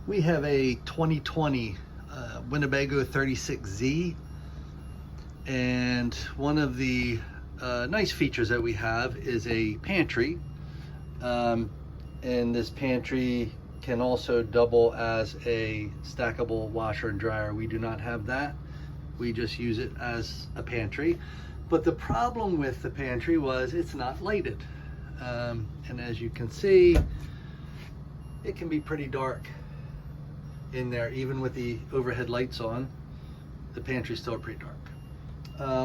We have a 2020 Winnebago 36Z, and one of the nice features that we have is a pantry, and this pantry can also double as a stackable washer and dryer. We do not have that. We just use it as a pantry. But the problem with the pantry was it's not lighted. And as you can see, it can be pretty dark in there. Even with the overhead lights on, the pantry's still pretty dark.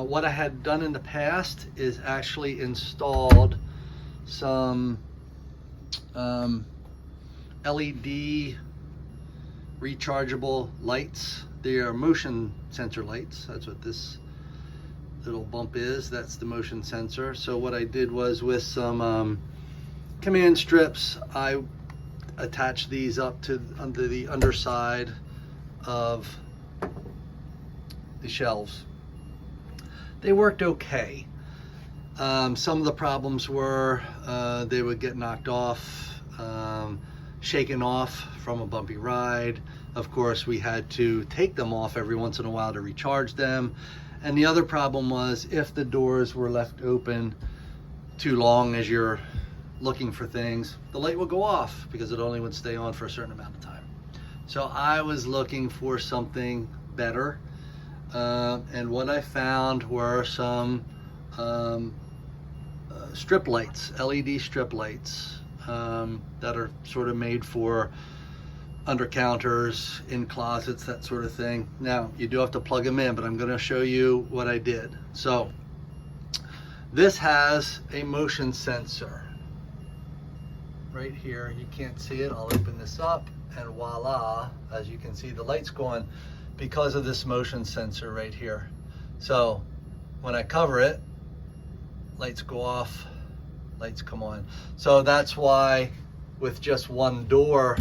What I had done in the past is actually installed some LED rechargeable lights. They are motion sensor lights. That's what this little bump is. That's the motion sensor. So what I did was, with some command strips, I attached these up to under the underside of the shelves. They worked okay. Some of the problems were they would get knocked off, shaken off from a bumpy ride. Of course, we had to take them off every once in a while to recharge them. And the other problem was, if the doors were left open too long as you're looking for things, the light would go off because it only would stay on for a certain amount of time. So I was looking for something better, and what I found were some strip lights, LED strip lights, that are sort of made for under counters, in closets, that sort of thing. Now, you do have to plug them in, but I'm going to show you what I did. So this has a motion sensor right here. You can't see it. I'll open this up, and voila, as you can see, the light's going because of this motion sensor right here. So when I cover it, lights go off, lights come on. So that's why with just one door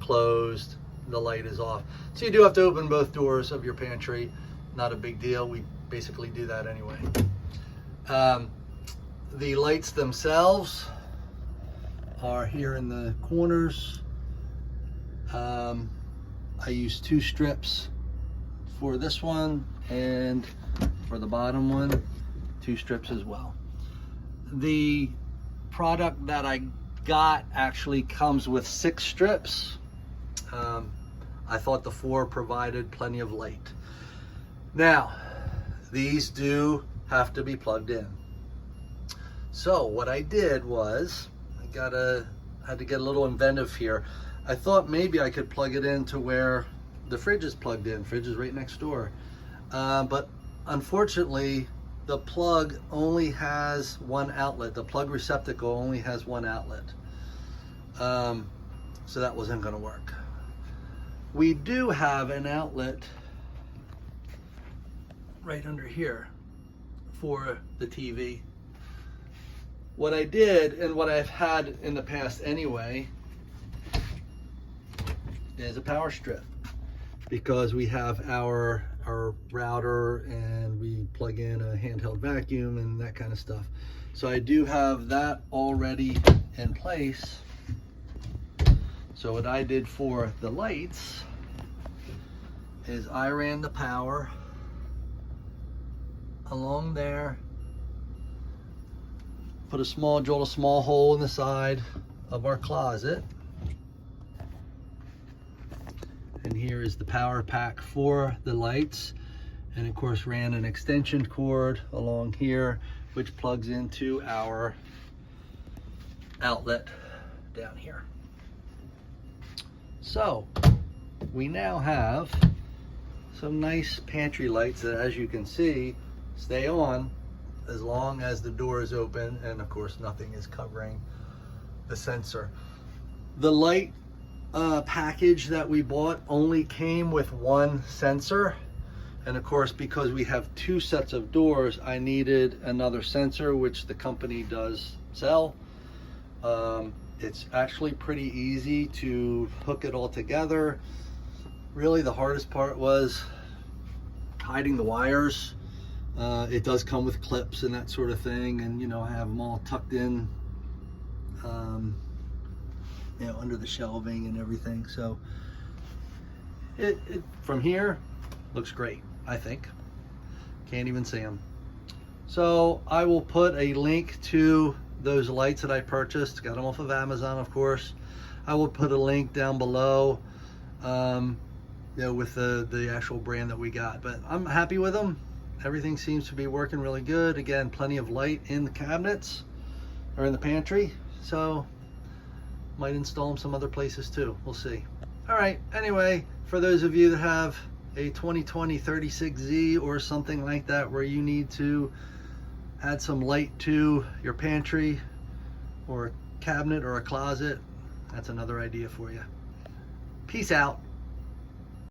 closed, the light is off. So you do have to open both doors of your pantry. Not a big deal. We basically do that anyway. The lights themselves are here in the corners. I use 2 strips for this one, and for the bottom one, 2 strips as well. The product that I got actually comes with 6 strips. I thought the 4 provided plenty of light. Now, these do have to be plugged in. So what I did was, I had to get a little inventive here. I thought maybe I could plug it in to where the fridge is plugged in. Fridge is right next door. But unfortunately, the plug only has one outlet. The plug receptacle only has one outlet. So that wasn't going to work. We do have an outlet right under here for the TV. What I did, and what I've had in the past anyway, is a power strip, because we have our router, and we plug in a handheld vacuum and that kind of stuff. So I do have that already in place. So what I did for the lights is I ran the power along there, drilled a small hole in the side of our closet, and here is the power pack for the lights, and of course ran an extension cord along here, which plugs into our outlet down here. So we now have some nice pantry lights that, as you can see, stay on as long as the door is open, and of course nothing is covering the sensor. The light package that we bought only came with 1 sensor, and of course, because we have 2 sets of doors, I needed another sensor, which the company does sell. It's actually pretty easy to hook it all together. Really, the hardest part was hiding the wires. It does come with clips and that sort of thing, and I have them all tucked in under the shelving and everything. So it from here looks great, I think. Can't even see them. So I will put a link to those lights that I purchased. Got them off of Amazon, of course. I will put a link down below, with the actual brand that we got. But I'm happy with them. Everything seems to be working really good. Again, plenty of light in the cabinets or in the pantry. So might install them some other places too. We'll see. All right. Anyway, for those of you that have a 2020 36Z or something like that, where you need to add some light to your pantry or a cabinet or a closet, that's another idea for you. Peace out.